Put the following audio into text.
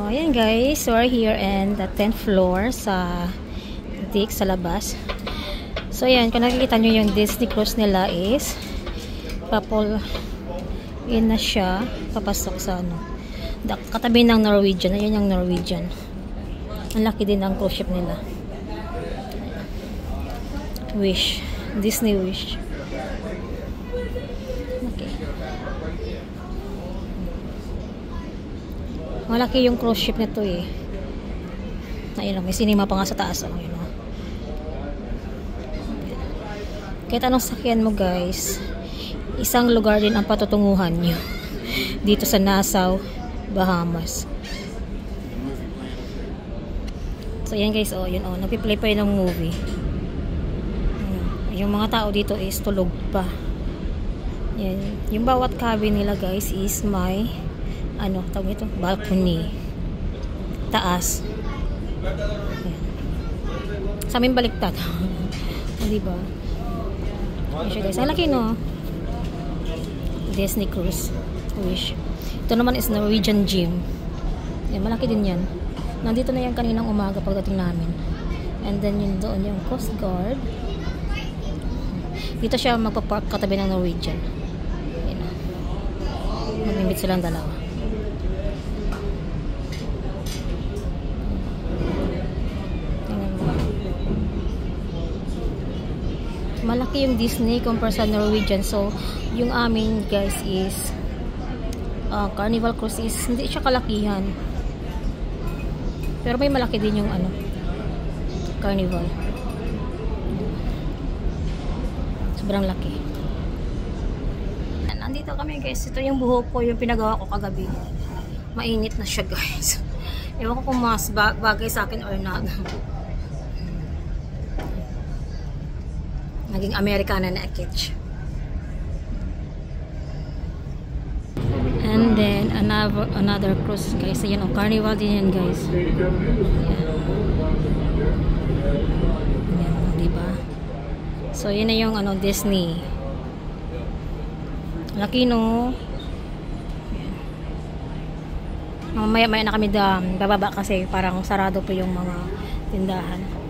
Ayan guys, we're here in the 10th floor sa deck sa labas. So ayan, kung nakikita nyo yung Disney cruise nila is papol in na siya, papasok sa ano, katabi ng Norwegian. Ayan yung Norwegian. Ang laki din ng cruise ship nila. Wish, Disney Wish. Okay. Malaki yung cruise ship nito eh. Ayun lang, may cinema pa nga sa taas. Ayun lang. Kahit anong sakyan mo guys, isang lugar din ang patutunguhan nyo. Dito sa Nassau, Bahamas. So yan guys, oh, yun oh, nagpi-play pa yun ng movie. Yung mga tao dito is tulog pa. Yan. Yung bawat cabin nila guys is may ano, tawag ito, balcony. Taas. Ayan. Sa amin baliktad. Diba? Ayan guys. Ang laki no? Disney Cruise. Wish. Ito naman is Norwegian Gym. Ayan, malaki din yan. Nandito na yan kaninang umaga pagdating namin. And then yun doon yung Coast Guard. Dito siya magpapark katabi ng Norwegian. Ayan na. Mag-imbit silang dalawa. Malaki yung Disney compare sa Norwegian. So, yung amin guys is Carnival Cruise is hindi siya kalakihan. Pero may malaki din yung ano, Carnival. Sobrang laki. Nandito kami guys. Ito yung buhok ko, yung pinagawa ko kagabi. Mainit na siya guys. Ewan ko kung mas bagay sa akin or not. Naging Americana na kitsch. And then another cruise guys. Ayan o, Carnival din yan guys. Ayan, diba? So yun na yung ano, Disney. Laki no. Mamaya-maya na kami bababa kasi parang sarado po yung mga tindahan.